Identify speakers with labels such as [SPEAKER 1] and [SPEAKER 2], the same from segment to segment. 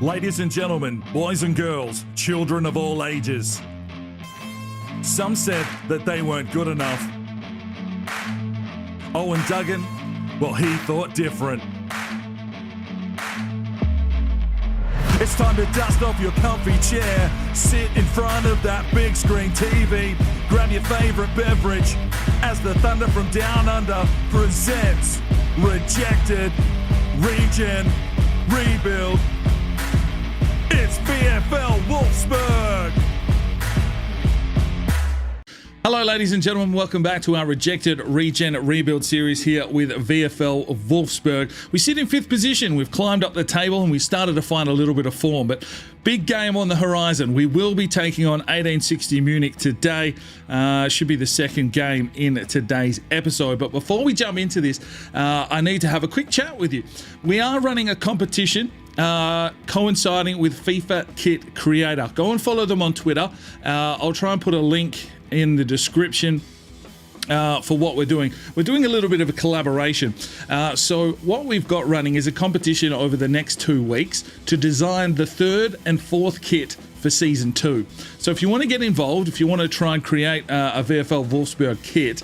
[SPEAKER 1] Ladies and gentlemen, boys and girls, children of all ages. Some said that they weren't good enough. Eion Duggan, well, he thought different. It's time to dust off your comfy chair, sit in front of that big screen TV, grab your favorite beverage as the Thunder from Down Under presents Rejected, Regen, Rebuild. It's VfL Wolfsburg.
[SPEAKER 2] Hello ladies and gentlemen, welcome back to our Rejected, Regen, Rebuild series here with VfL Wolfsburg. We sit in 5th position, we've climbed up the table and we started to find a little bit of form, but big game on the horizon. We will be taking on 1860 Munich today. Should be the second game in today's episode, but before we jump into this, I need to have a quick chat with you. We are running a competition coinciding with FIFA Kit Creator. Go and follow them on Twitter. I'll try and put a link in the description for what we're doing. We're doing a little bit of a collaboration. So what we've got running is a competition over the next 2 weeks to design the 3rd and 4th kit for Season 2. So if you want to get involved, if you want to try and create a VfL Wolfsburg kit,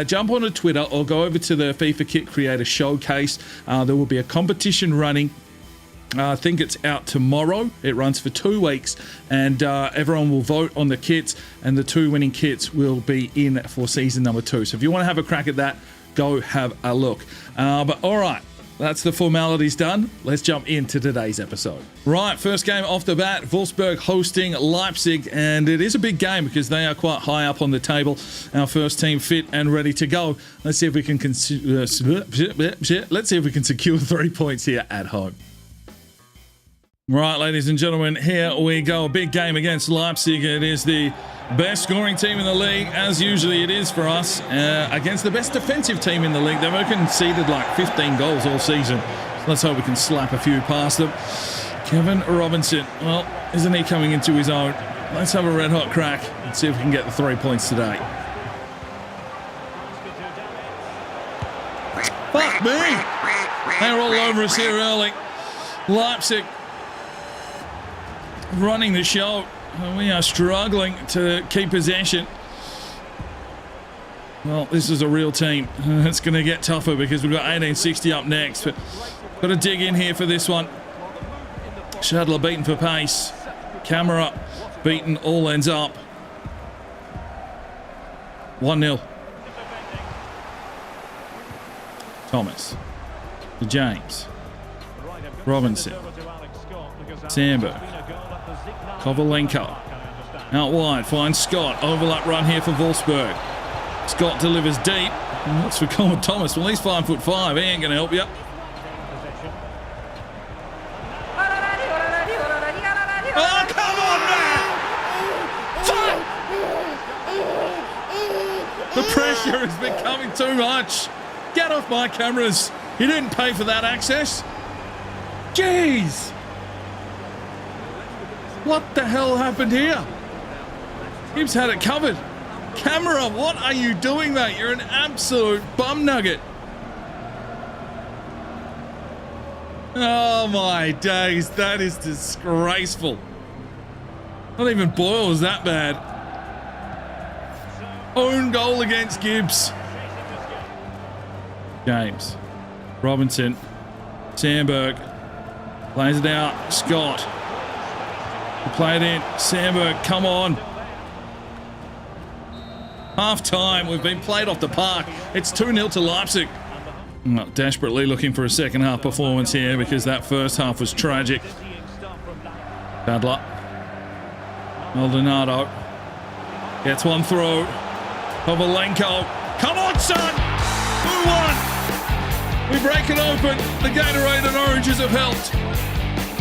[SPEAKER 2] jump onto Twitter or go over to the FIFA Kit Creator Showcase. There will be a competition running. I think it's out tomorrow. It runs for 2 weeks and everyone will vote on the kits and the 2 winning kits will be in for season number 2. So if you want to have a crack at that, go have a look. But all right, that's the formalities done. Let's jump into today's episode. Right, first game off the bat, Wolfsburg hosting Leipzig, and it is a big game because they are quite high up on the table. Our first team fit and ready to go. Let's see if we can secure 3 points here at home. Right, ladies and gentlemen, here we go. A big game against Leipzig. It is the best scoring team in the league, as usually it is for us, against the best defensive team in the league. They've conceded like 15 goals all season. So let's hope we can slap a few past them. Kevin Robinson, well, isn't he coming into his own? Let's have a red-hot crack and see if we can get the 3 points today. Fuck me! They're all over us here early. Leipzig running the show. We are struggling to keep possession. Well, this is a real team. It's going to get tougher because we've got 1860 up next. But got to dig in here for this one. Shadler beaten for pace. Camera beaten, all ends up. 1-0. Thomas. To James. Robinson. Sandberg. Kovalenko. Out wide, finds Scott. Overlap run here for Wolfsburg. Scott delivers deep. What's for Colin Thomas? Well, he's 5'5". He ain't going to help you. Oh, come on, man! The pressure is becoming too much. Get off my cameras. You didn't pay for that access. Jeez. What the hell happened here? Gibbs had it covered. Camera, what are you doing, mate? You're an absolute bum nugget. Oh my days, that is disgraceful. Not even Boyle was that bad. Own goal against Gibbs. James. Robinson. Sandberg. Plays it out. Scott. Play it in. Sandberg, come on. Half time. We've been played off the park. It's 2-0 to Leipzig. Well, desperately looking for a second half performance here because that first half was tragic. Badler. Maldonado. Gets one through. Kovalenko. Come on, son! 2-1. We break it open. The Gatorade and oranges have helped.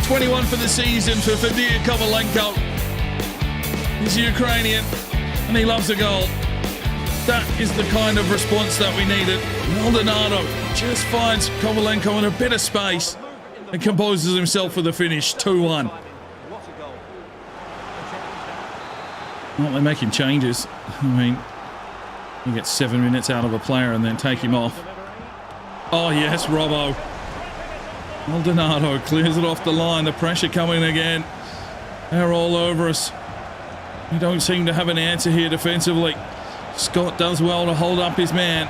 [SPEAKER 2] 21 for the season for Fadir Kovalenko. He's Ukrainian and he loves a goal. That is the kind of response that we needed. Maldonado just finds Kovalenko in a bit of space and composes himself for the finish. 2-1. Well, they're making changes. I mean, you get 7 minutes out of a player and then take him off. Oh yes, Robbo. Maldonado clears it off the line. The pressure coming again. They're all over us. We don't seem to have an answer here defensively. Scott does well to hold up his man.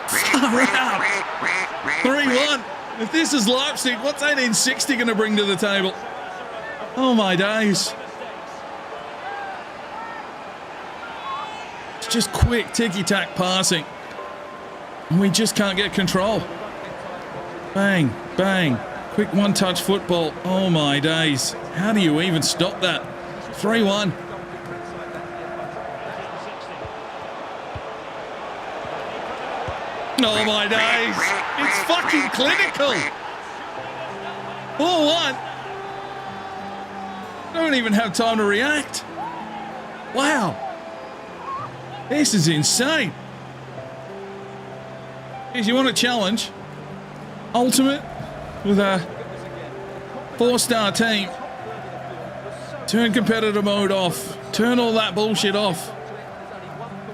[SPEAKER 2] Far out. 3-1. If this is Leipzig, what's 1860 going to bring to the table? Oh my days. It's just quick ticky-tack passing. And we just can't get control. Bang, bang. Quick one-touch football. Oh my days. How do you even stop that? 3-1. Oh my days. It's fucking clinical. 4-1. Don't even have time to react. Wow. This is insane. If you want a challenge, ultimate with a 4-star team, turn competitor mode off, turn all that bullshit off,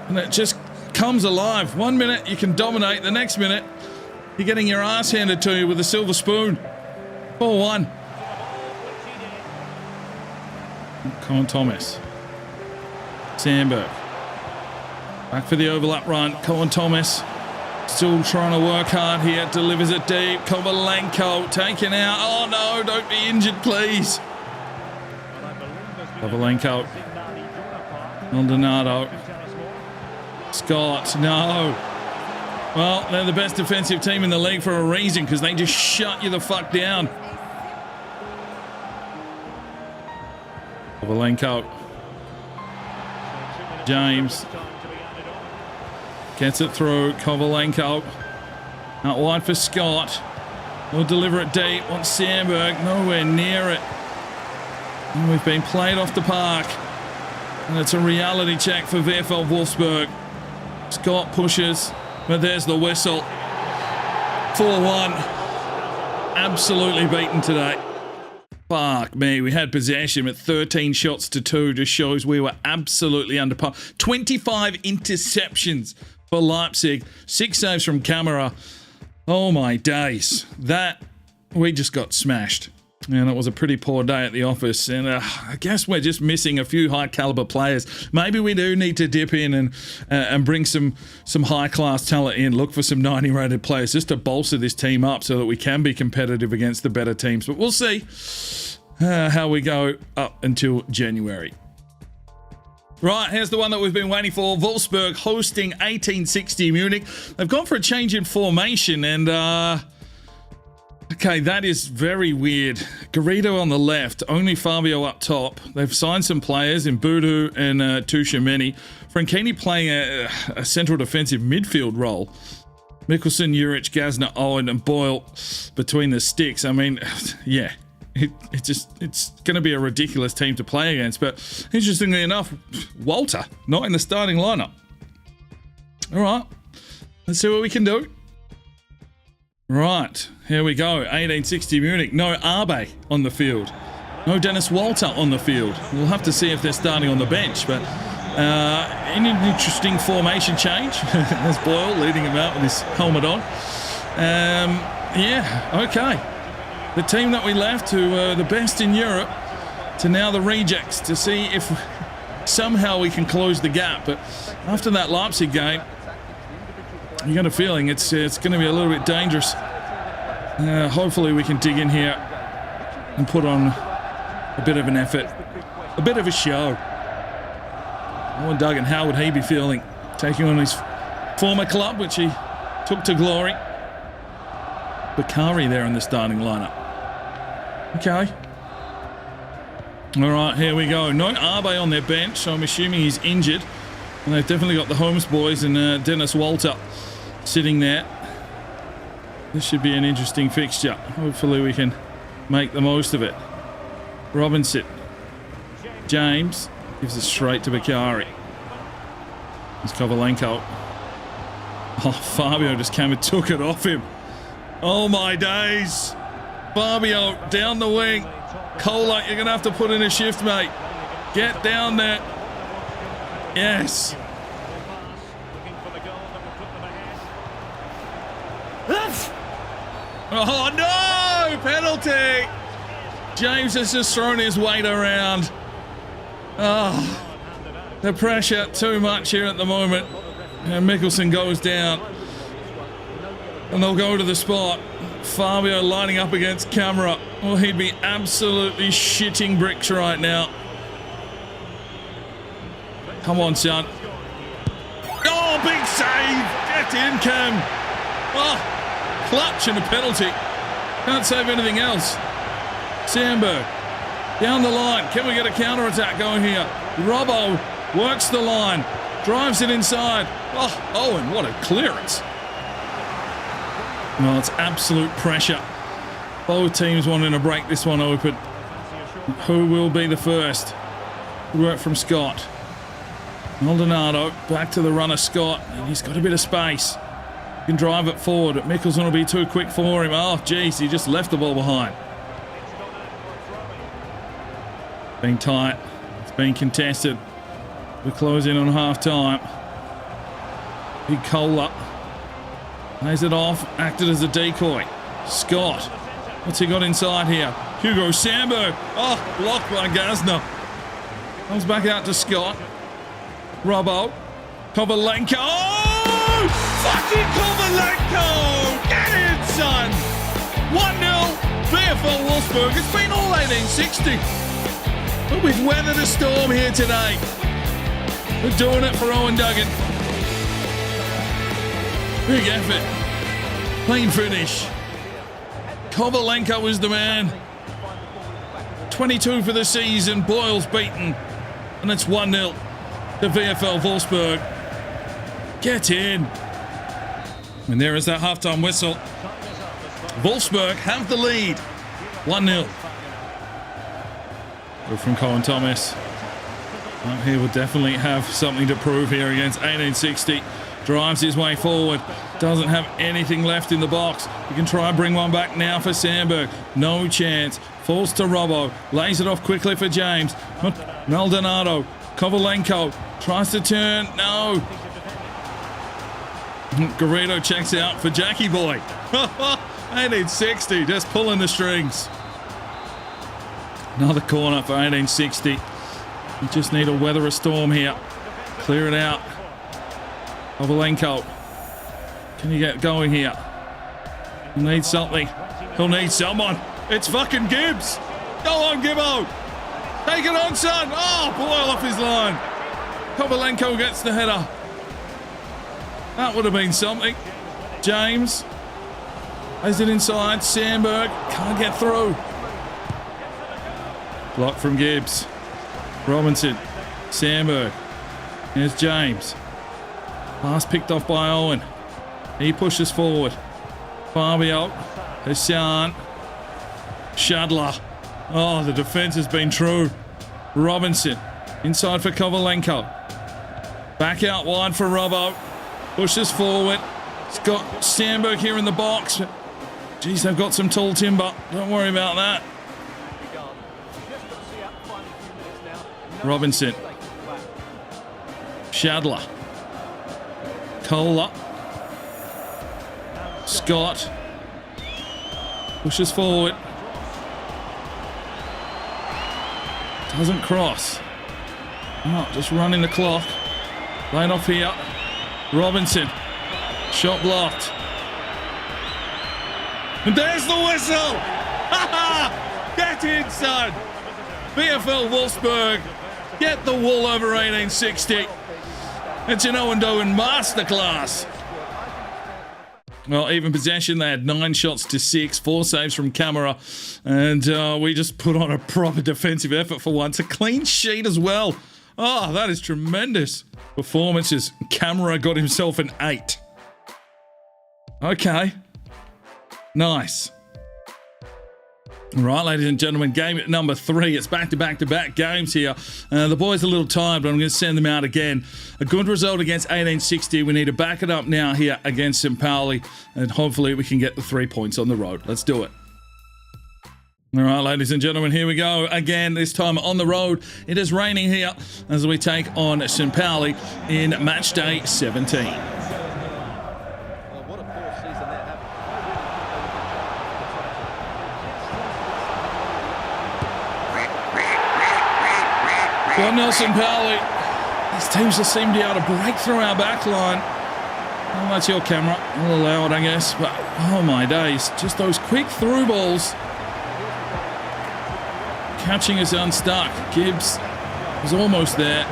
[SPEAKER 2] and it just comes alive. 1 minute you can dominate, the next minute you're getting your ass handed to you with a silver spoon. 4-1. Colin Thomas. Sandberg. Back for the overlap run. Colin Thomas still trying to work hard here. Delivers it deep. Kovalenko taken out. Oh no, don't be injured, please. Kovalenko. Maldonado. Scott, no. Well, they're the best defensive team in the league for a reason, because they just shut you the fuck down. Kovalenko. James. Gets it through. Kovalenko. Out wide for Scott. We'll deliver it deep. Wants Sandberg. Nowhere near it. And we've been played off the park. And it's a reality check for VfL Wolfsburg. Scott pushes, but there's the whistle. 4-1. Absolutely beaten today. Fuck me, we had possession at 13 shots to 2. Just shows we were absolutely under par. 25 interceptions for Leipzig. 6 saves from Camera. Oh my days. That, we just got smashed. And it was a pretty poor day at the office. And I guess we're just missing a few high-caliber players. Maybe we do need to dip in and bring some high-class talent in. Look for some 90-rated players just to bolster this team up so that we can be competitive against the better teams. But we'll see how we go up until January. Right, here's the one that we've been waiting for. Wolfsburg hosting 1860 Munich. They've gone for a change in formation and... Okay, that is very weird. Garrido on the left, only Fabio up top. They've signed some players in Budu and Tushimeni. Franchini playing a central defensive midfield role. Mikkelsen, Juric, Gazner, Owen and Boyle between the sticks. I mean, yeah, it's going to be a ridiculous team to play against. But interestingly enough, Walter not in the starting lineup. All right, let's see what we can do. Right, here we go. 1860 Munich. No Arbe on the field. No Dennis Walter on the field. We'll have to see if they're starting on the bench, but an interesting formation change. There's Boyle leading him out with his helmet on. Yeah, okay. The team that we left, who were the best in Europe, to now the rejects, to see if somehow we can close the gap. But after that Leipzig game, you got a feeling it's going to be a little bit dangerous. Hopefully we can dig in here and put on a bit of an effort, a bit of a show. Eion Duggan, how would he be feeling taking on his former club, which he took to glory? Bakari there in the starting lineup. Okay. All right, here we go. No Arbe on their bench, so I'm assuming he's injured. And they've definitely got the Holmes boys and Dennis Walter sitting there. This should be an interesting fixture. Hopefully we can make the most of it. Robinson. James gives it straight to Bakari. It's Kovalenko. Oh, Fabio just came and took it off him. Oh my days. Fabio down the wing. Cola, you're going to have to put in a shift, mate. Get down there. Yes. Oh, no! Penalty! James has just thrown his weight around. Oh, the pressure too much here at the moment. And Mikkelsen goes down. And they'll go to the spot. Fabio lining up against camera. Oh, he'd be absolutely shitting bricks right now. Come on, son. Oh, big save! Get in, Cam! Oh, clutch and a penalty. Can't save anything else. Sandberg, down the line. Can we get a counter-attack going here? Robbo works the line, drives it inside. Oh, Owen, what a clearance. Well, it's absolute pressure. Both teams wanting to break this one open. Who will be the first? Good work from Scott. Maldonado back to the runner, Scott, and he's got a bit of space. He can drive it forward, but Mikkelsen will be too quick for him. Oh, geez, he just left the ball behind. Been tight. It's been contested. We're closing on half-time. Big Kohler. Lays it off. Acted as a decoy. Scott. What's he got inside here? Hugo Sandberg. Oh, blocked by Gazner. Comes back out to Scott. Robbo. Kovalenko. Oh! Fucking Kovalenko! Get in, son! 1-0. VfL Wolfsburg. It's been all 1860. But we've weathered a storm here today. We're doing it for Eion Duggan. Big effort. Clean finish. Kovalenko is the man. 22 for the season. Boyle's beaten. And it's 1-0 to VfL Wolfsburg. Get in. And there is that halftime whistle. Wolfsburg have the lead. 1-0. From Colin Thomas. He will definitely have something to prove here against 1860. Drives his way forward. Doesn't have anything left in the box. He can try and bring one back now for Sandberg. No chance. Falls to Robbo. Lays it off quickly for James. Maldonado. Kovalenko tries to turn. No. Garrido checks out for Jackie Boy. 1860 just pulling the strings. Another corner for 1860. You just need to weather a storm here. Clear it out. Kovalenko. Can you get going here? He'll need something. He'll need someone. It's fucking Gibbs. Go on, Gibbo. Take it on, son. Oh, Boyle off his line. Kovalenko gets the header. That would have been something. James. Lays it inside. Sandberg. Can't get through. Block from Gibbs. Robinson. Sandberg. Here's James. Pass picked off by Owen. He pushes forward. Fabio. Hassan. Shadler. Oh, the defense has been true. Robinson. Inside for Kovalenko. Back out wide for Robbo. Pushes forward. It's got Sandberg here in the box. Geez, they've got some tall timber. Don't worry about that. Robinson. Shadler. Kohler. Scott. Pushes forward. Doesn't cross. Oh, just running the clock. Laying off here. Robinson. Shot blocked. And there's the whistle! Get in, son! VfL Wolfsburg get the wool over 1860. It's an Eion Duggan masterclass. Well, even possession, they had 9 shots to 6, 4 saves from Camera, and we just put on a proper defensive effort for once. A clean sheet as well. Oh, that is tremendous. Performances. Camera got himself an 8. Okay. Nice. All right, ladies and gentlemen, game number 3. It's back-to-back-to-back games here. The boys are a little tired, but I'm going to send them out again. A good result against 1860. We need to back it up now here against St. Pauli, and hopefully we can get the 3 points on the road. Let's do it. All right, ladies and gentlemen, here we go. Again, this time on the road. It is raining here as we take on St. Pauli in match day 17. 1 Nelson Powley. These teams just seem to be able to break through our back line. Well, that's your camera. We'll allow it, I guess. But, oh my days. Just those quick through balls. Catching us unstuck. Gibbs was almost there.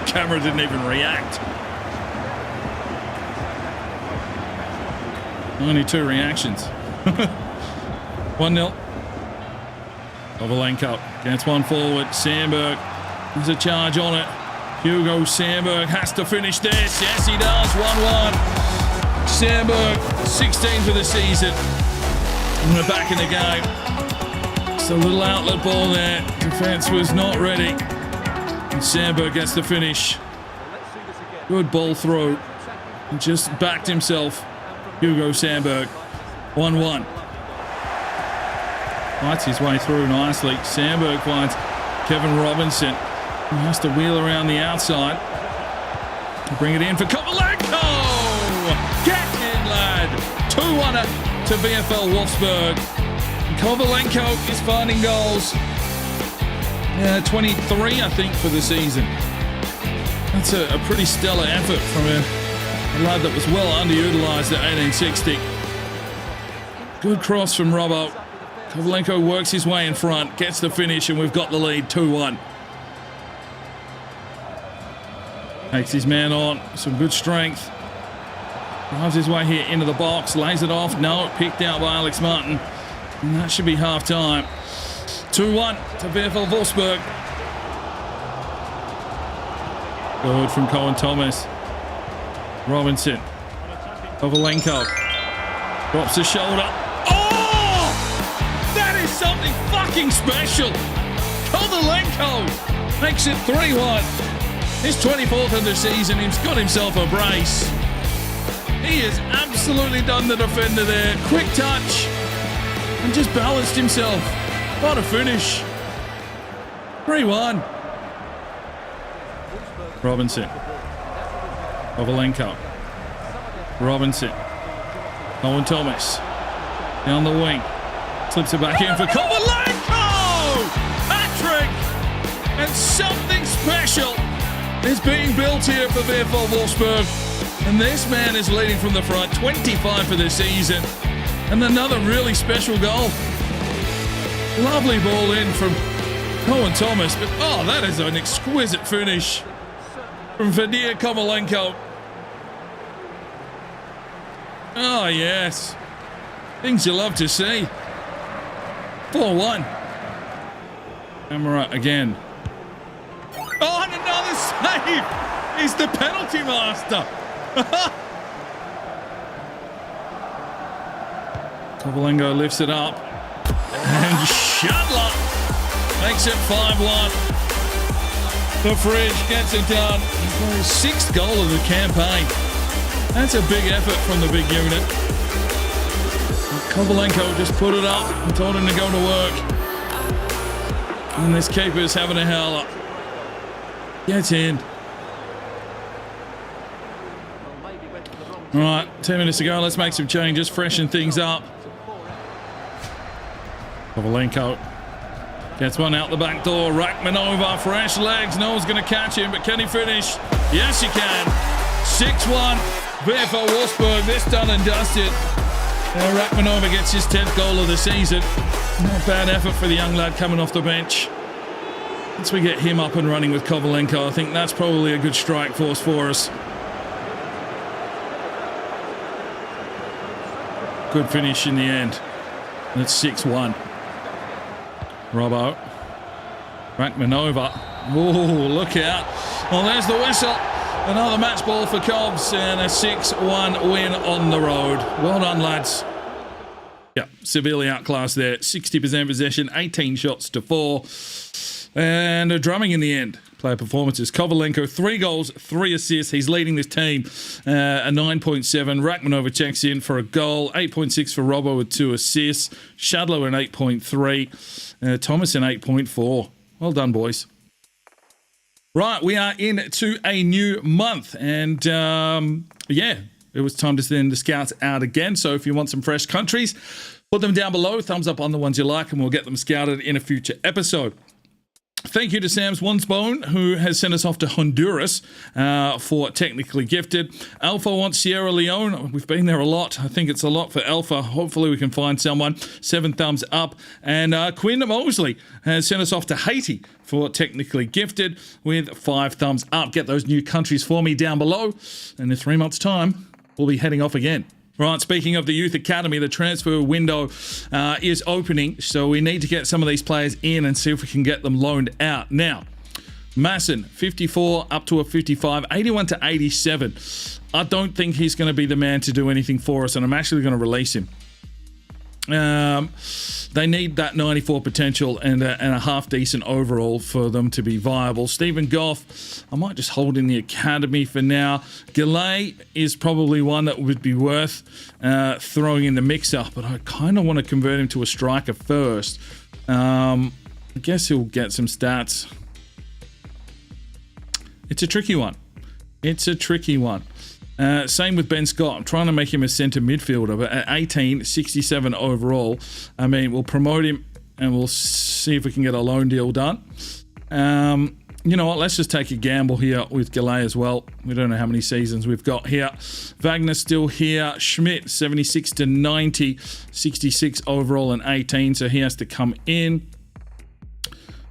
[SPEAKER 2] Camera didn't even react. Only 2 reactions. 1-0. Kovalenko gets one forward. Sandberg. There's a charge on it. Hugo Sandberg has to finish this. Yes, he does. 1-1. Sandberg, 16 for the season. And we're back in the game. It's a little outlet ball there. Defense was not ready. And Sandberg gets the finish. Good ball through. He just backed himself. Hugo Sandberg. 1-1. Fights his way through nicely. Sandberg finds Kevin Robinson. He has to wheel around the outside. Bring it in for Kovalenko! Get in, lad! 2-1 to VfL Wolfsburg. Kovalenko is finding goals. 23, I think, for the season. That's a pretty stellar effort from a lad that was well underutilised at 1860. Good cross from Robbo. Kovalenko works his way in front, gets the finish, and we've got the lead 2-1. Takes his man on, some good strength. Drives his way here into the box, lays it off. No, picked out by Alex Martin. And that should be half time. 2-1 to VfL Wolfsburg. Good from Cohen Thomas. Robinson. Kovalenko. Drops the shoulder. Oh! That is something fucking special. Kovalenko makes it 3-1. His 24th of the season. He's got himself a brace. He has absolutely done the defender there. Quick touch. And just balanced himself. What a finish. 3-1. Robinson. Kovalenko. Robinson. Owen Thomas. Down the wing. Slips it back in for Kovalenko! Hat-trick! And something special is being built here for VfL Wolfsburg. And this man is leading from the front. 25 for the season. And another really special goal. Lovely ball in from Owen Thomas. But, oh, that is an exquisite finish from Vadir Kovalenko. Oh, yes. Things you love to see. 4-1. Camera again. Oh, and another save. He's the penalty master. Kovalenko lifts it up. And Shadler makes it 5-1. The Fridge gets it done. He's got his 6th goal of the campaign. That's a big effort from the big unit. Kovalenko just put it up and told him to go to work. And this keeper's having a howler. Gets in. All right, 10 minutes to go. Let's make some changes, freshen things up. Kovalenko gets one out the back door. Rackman over, fresh legs. No one's going to catch him, but can he finish? Yes, he can. 6-1, VfL Wolfsburg. This done and dusted. Rackmanova gets his 10th goal of the season. Not bad effort for the young lad coming off the bench. Once we get him up and running with Kovalenko, I think that's probably a good strike force for us. Good finish in the end. And it's 6-1. Robbo. Rackmanova. Oh, look out. Well, there's the whistle. Another match ball for Cobbs and a 6-1 win on the road. Well done, lads. Yeah, severely outclassed there. 60% possession, 18 shots to 4. And a drumming in the end. Player performances. Kovalenko, 3 goals, 3 assists. He's leading this team. A 9.7. Rackmanova checks in for a goal. 8.6 for Robbo with 2 assists. Shadlow an 8.3. Thomas an 8.4. Well done, boys. Right, we are into a new month. And, yeah, it was time to send the scouts out again. So if you want some fresh countries, put them down below. Thumbs up on the ones you like, and we'll get them scouted in a future episode. Thank you to Sam's Wansbone, who has sent us off to Honduras for Technically Gifted. Alpha wants Sierra Leone. We've been there a lot. I think it's a lot for Alpha. Hopefully we can find someone. 7 thumbs up. And Quinn Mosley has sent us off to Haiti for Technically Gifted with 5 thumbs up. Get those new countries for me down below. And in 3 months' time, we'll be heading off again. Right, speaking of the Youth Academy, the transfer window is opening, so we need to get some of these players in and see if we can get them loaned out. Now, Masson, 54 up to a 55, 81 to 87. I don't think he's going to be the man to do anything for us, and I'm actually going to release him. They need that 94 potential and a half-decent overall for them to be viable. Stephen Goff, I might just hold in the academy for now. Gillay is probably one that would be worth throwing in the mixer, but I kind of want to convert him to a striker first. I guess he'll get some stats. It's a tricky one. Same with Ben Scott. I'm trying to make him a centre midfielder, but at 18, 67 overall. I mean, we'll promote him and we'll see if we can get a loan deal done. You know what? Let's just take a gamble here with Gillay as well. We don't know how many seasons we've got here. Wagner's still here. Schmidt, 76 to 90, 66 overall and 18, so he has to come in.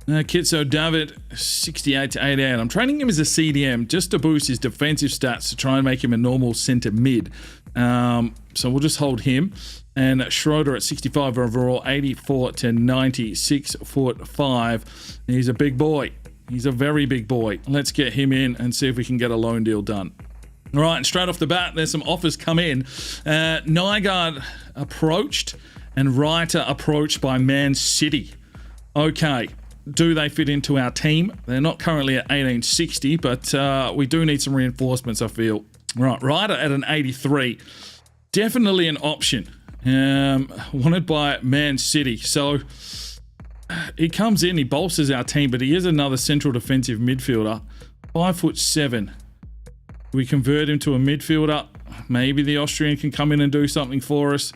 [SPEAKER 2] Kitso David, 68 to 88. I'm training him as a CDM just to boost his defensive stats to try and make him a normal centre mid. So we'll just hold him. And Schroeder at 65 overall, 84 to 90, 6'5". He's a big boy. He's a very big boy. Let's get him in and see if we can get a loan deal done. All right, and straight off the bat, there's some offers come in. Nygaard approached and Reiter approached by Man City. Okay. Do they fit into our team? They're not currently at 1860, but we do need some reinforcements, I feel. Right, Ryder at an 83. Definitely an option. Wanted by Man City. So he comes in, he bolsters our team, but he is another central defensive midfielder. 5'7". We convert him to a midfielder. Maybe the Austrian can come in and do something for us.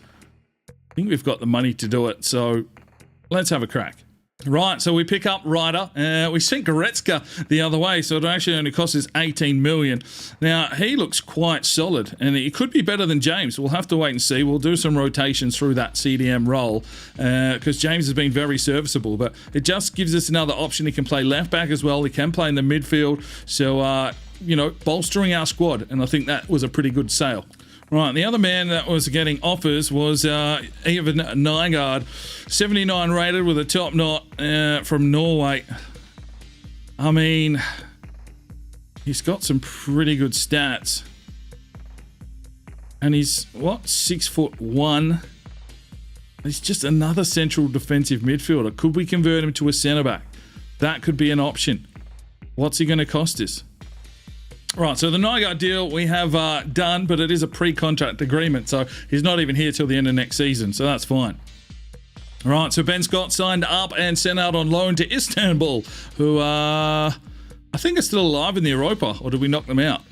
[SPEAKER 2] I think we've got the money to do it, so let's have a crack. Right, so we pick up Ryder. We sent Goretzka the other way, so it actually only cost us 18 million. Now, he looks quite solid, and he could be better than James. We'll have to wait and see. We'll do some rotations through that CDM role, because James has been very serviceable, but it just gives us another option. He can play left back as well. He can play in the midfield, so, you know, bolstering our squad, and I think that was a pretty good sale. Right, the other man that was getting offers was Eion Duggan, 79 rated with a top knot from Norway. I mean, he's got some pretty good stats. And he's, 6'1". He's just another central defensive midfielder. Could we convert him to a centre-back? That could be an option. What's he going to cost us? Right, so the Nygaard deal we have done, but it is a pre-contract agreement, so he's not even here till the end of next season, so that's fine. Right, so Ben Scott signed up and sent out on loan to Istanbul, who I think are still alive in the Europa, or did we knock them out?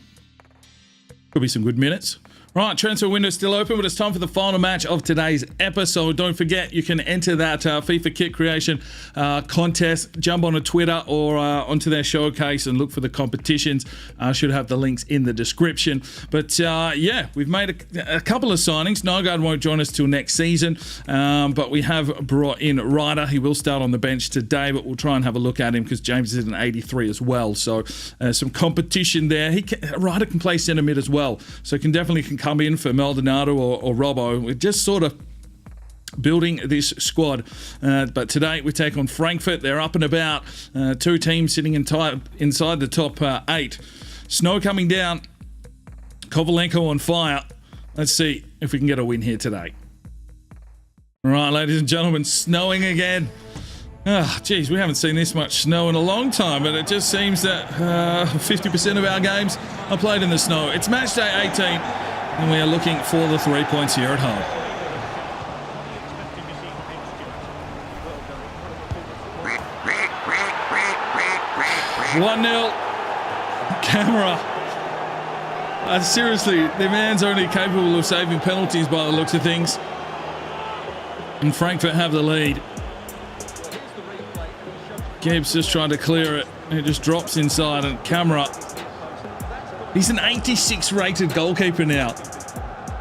[SPEAKER 2] Could be some good minutes. Right, transfer window still open, but it's time for the final match of today's episode. Don't forget, you can enter that FIFA kit creation contest. Jump onto Twitter or onto their showcase and look for the competitions. I should have the links in the description. But yeah, we've made a couple of signings. Nygaard won't join us till next season, but we have brought in Ryder. He will start on the bench today, but we'll try and have a look at him because James is an 83 as well. So some competition there. Ryder can play centre mid as well, so can come in for Maldonado or Robbo. We're just sort of building this squad. But today we take on Frankfurt. They're up and about. Two teams sitting inside the top 8. Snow coming down. Kovalenko on fire. Let's see if we can get a win here today. All right, ladies and gentlemen, snowing again. Geez, we haven't seen this much snow in a long time, but it just seems that 50% of our games are played in the snow. It's match day 18, and we are looking for the 3 points here at home. (1-0) Camera. Seriously, the man's only capable of saving penalties by the looks of things. And Frankfurt have the lead. Gibbs just trying to clear it. It just drops inside, and Camera. He's an 86 rated goalkeeper now.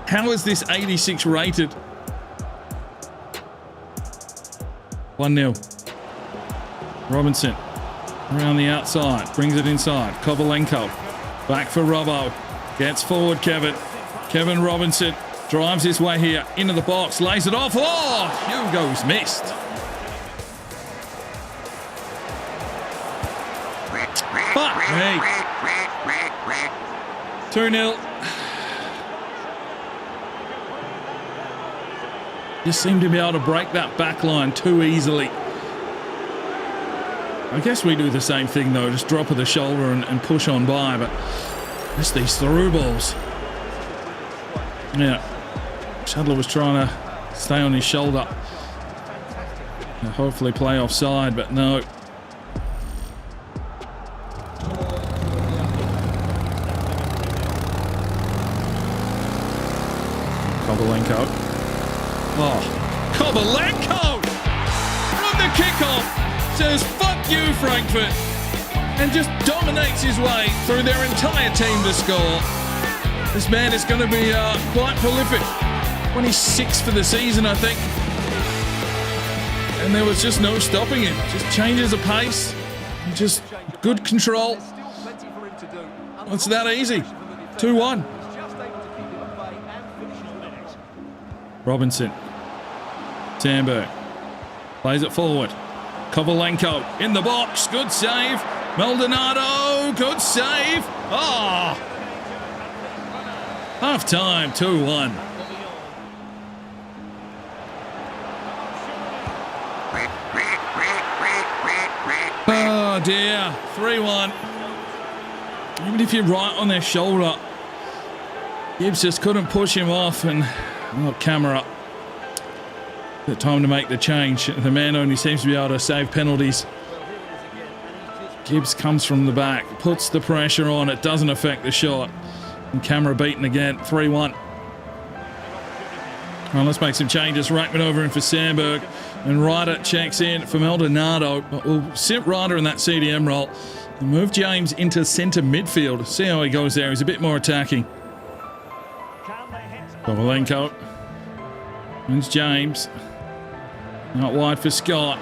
[SPEAKER 2] How is this 86 rated? 1-0. Robinson around the outside, brings it inside. Kovalenko back for Robbo. Gets forward, Kevin Robinson drives his way here into the box, lays it off. Oh, Hugo's missed. Fuck me. 2-0. Just seem to be able to break that back line too easily. I guess we do the same thing though, just drop of the shoulder and push on by, but just these through balls. Yeah, Shadler was trying to stay on his shoulder. And hopefully play offside, but no. Kovalenko. Oh, Kovalenko! From the kickoff, says fuck you, Frankfurt, and just dominates his way through their entire team to score. This man is going to be quite prolific. 26 for the season, I think. And there was just no stopping him. Just changes of pace, just good control. It's that easy. 2-1. Robinson. Sandberg. Plays it forward. Kovalenko in the box. Good save. Maldonado. Good save. Ah! Half time. 2-1. Oh dear. 3-1. Even if you're right on their shoulder, Gibbs just couldn't push him off, and Camera. The time to make the change. The man only seems to be able to save penalties. Gibbs comes from the back, puts the pressure on. It doesn't affect the shot. And Camera beaten again. 3-1. Well, let's make some changes. Rackman over in for Sandberg. And Ryder checks in for Maldonado. We'll sit Ryder in that CDM role and move James into centre midfield. See how he goes there. He's a bit more attacking. Kovalenko. It's James. Out wide for Scott.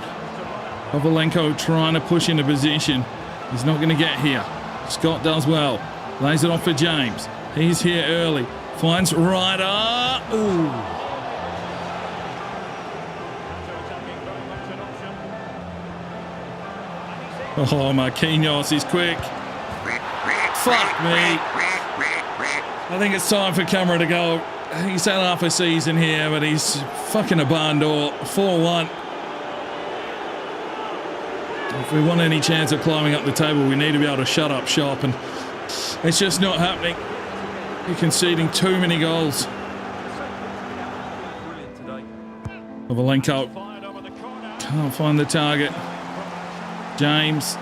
[SPEAKER 2] Kovalenko trying to push into position. He's not going to get here. Scott does well. Lays it off for James. He's here early. Finds Ryder. Ooh. Oh, Marquinhos is quick. Fuck me. I think it's time for Camera to go. He's had half a season here, but he's fucking a barn door. 4-1. If we want any chance of climbing up the table, we need to be able to shut up shop, and it's just not happening. You're conceding too many goals. Kovalenko can't find the target. James.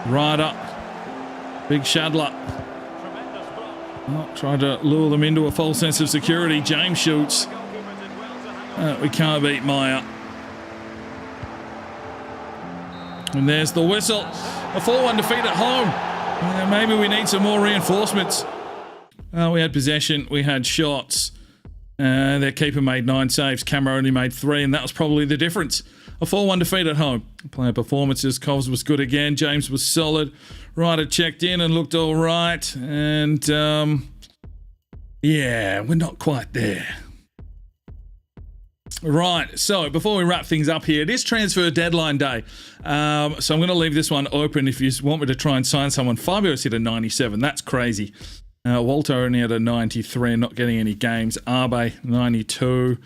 [SPEAKER 2] Ryder. Big Shadler. Tried to lure them into a false sense of security. James shoots. We can't beat Meyer. And there's the whistle. A 4-1 defeat at home. Maybe we need some more reinforcements. We had possession. We had shots. Their keeper made 9 saves. Camera only made 3, and that was probably the difference. A 4-1 defeat at home. Player performances. Coles was good again. James was solid. Ryder checked in and looked all right. And, yeah, we're not quite there. Right, so before we wrap things up here, it is transfer deadline day. So I'm going to leave this one open if you want me to try and sign someone. Fabio's hit a 97. That's crazy. Walter only had a 93 and not getting any games. Arbe, 92.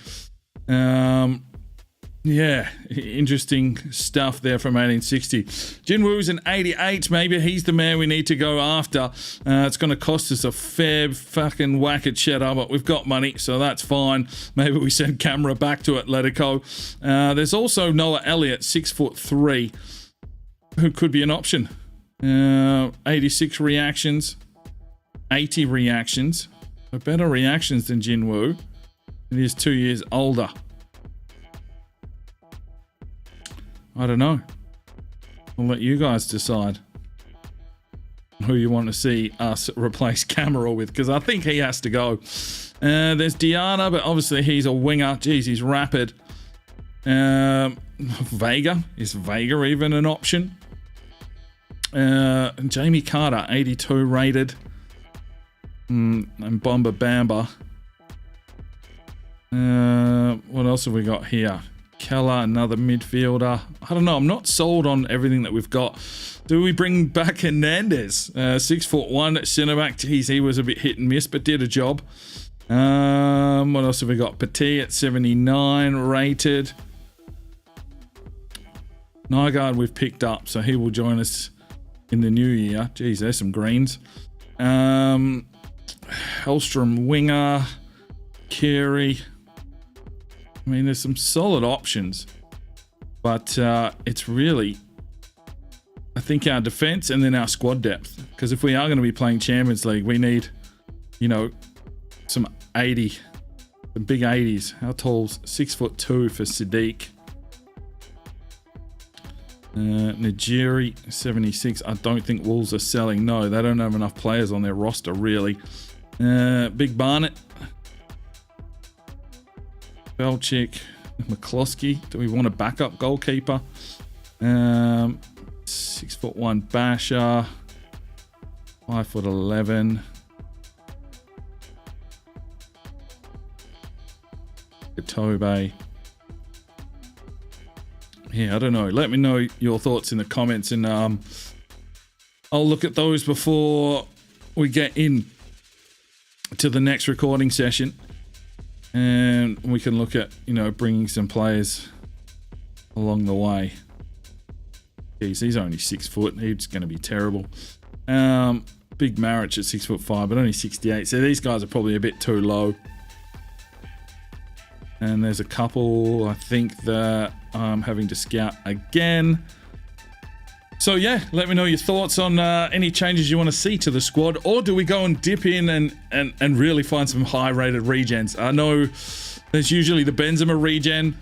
[SPEAKER 2] Yeah, interesting stuff there from 1860. Jinwoo's an 88. Maybe he's the man we need to go after. It's going to cost us a fair fucking whack at Cheddar, but we've got money, so that's fine. Maybe we send Camera back to Atletico. There's also Noah Elliott, 6'3", who could be an option. 86 reactions, 80 reactions. So better reactions than Jinwoo. And he's 2 years older. I don't know. I'll let you guys decide who you want to see us replace Camera with, because I think he has to go. There's Diana, but obviously he's a winger. Jeez, he's rapid. Vega. Is Vega even an option? Jamie Carter, 82 rated. And Bomba Bamba. What else have we got here? Keller, another midfielder. I don't know. I'm not sold on everything that we've got. Do we bring back Hernandez? 6'1" centre back. Geez, he was a bit hit and miss, but did a job. What else have we got? Petit at 79 rated. Nygaard we've picked up, so he will join us in the new year. Geez, there's some greens. Hellstrom winger. Carey. I mean, there's some solid options, but it's really, I think, our defense and then our squad depth. Because if we are going to be playing Champions League, we need, you know, some big 80s. How tall's 6'2" for Sadiq. Nigeri 76. I don't think Wolves are selling. No, they don't have enough players on their roster, really. Big Barnett. Belchik, McCloskey. Do we want a backup goalkeeper? 6'1" Basher. 5'11". Katobe. Yeah, I don't know. Let me know your thoughts in the comments, and I'll look at those before we get in to the next recording session. And we can look at, you know, bringing some players along the way. Jeez, he's only 6 foot. He's going to be terrible. Big Marich at 6'5", but only 68. So these guys are probably a bit too low. And there's a couple, I think, that I'm having to scout again. So yeah, let me know your thoughts on any changes you want to see to the squad, or do we go and dip in and really find some high-rated regens? I know there's usually the Benzema regen,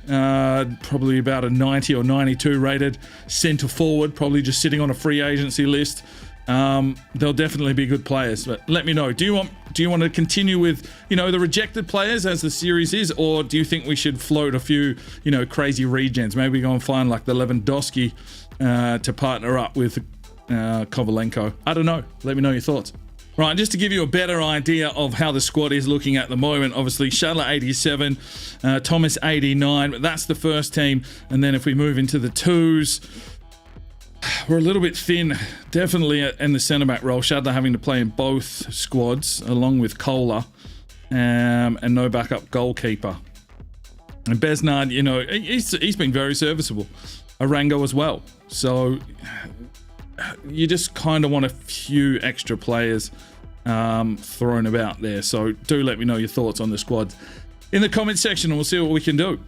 [SPEAKER 2] probably about a 90 or 92 rated centre forward, probably just sitting on a free agency list. They'll definitely be good players, but let me know. Do you want to continue with, you know, the rejected players as the series is, or do you think we should float a few, you know, crazy regens? Maybe go and find like the Lewandowski to partner up with Kovalenko. I don't know. Let me know your thoughts. Right, just to give you a better idea of how the squad is looking at the moment, obviously Shadler 87, Thomas 89, but that's the first team. And then if we move into the twos, we're a little bit thin, definitely in the centre-back role. Shadler having to play in both squads, along with Kohler, and no backup goalkeeper. And Besnard, you know, he's been very serviceable. Arango as well. So you just kind of want a few extra players thrown about there. So do let me know your thoughts on the squad in the comment section, and we'll see what we can do.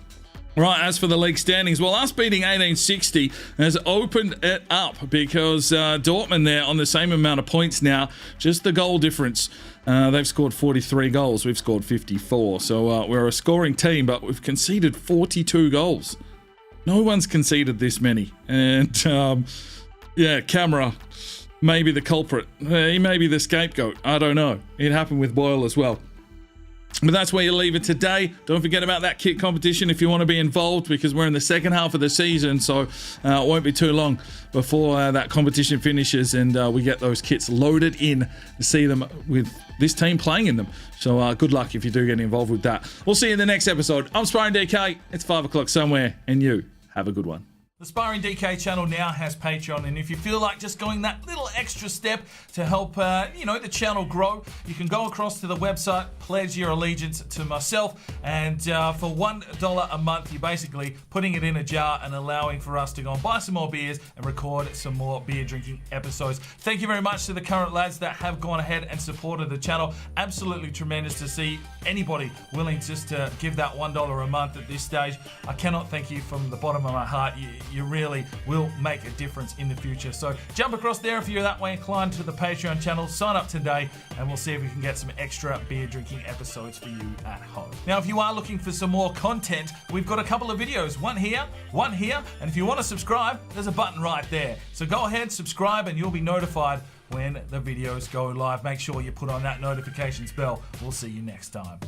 [SPEAKER 2] Right, as for the league standings, well, us beating 1860 has opened it up, because Dortmund there on the same amount of points now, just the goal difference. They've scored 43 goals, we've scored 54. So we're a scoring team, but we've conceded 42 goals. No one's conceded this many. And yeah, Camera may be the culprit. He may be the scapegoat. I don't know. It happened with Boyle as well. But that's where you leave it today. Don't forget about that kit competition if you want to be involved, because we're in the second half of the season, so it won't be too long before that competition finishes and we get those kits loaded in to see them with this team playing in them. So good luck if you do get involved with that. We'll see you in the next episode. I'm Sparring DK. It's 5 o'clock somewhere, and you have a good one.
[SPEAKER 1] The Sparring DK channel now has Patreon, and if you feel like just going that little extra step to help, the channel grow, you can go across to the website, pledge your allegiance to myself, and for $1 a month, you're basically putting it in a jar and allowing for us to go and buy some more beers and record some more beer drinking episodes. Thank you very much to the current lads that have gone ahead and supported the channel. Absolutely tremendous to see anybody willing just to give that $1 a month at this stage. I cannot thank you from the bottom of my heart. you really will make a difference in the future. So jump across there if you're that way inclined to the Patreon channel, sign up today, and we'll see if we can get some extra beer drinking episodes for you at home. Now, if you are looking for some more content, we've got a couple of videos, one here, and if you want to subscribe, there's a button right there. So go ahead, subscribe, and you'll be notified when the videos go live. Make sure you put on that notifications bell. We'll see you next time.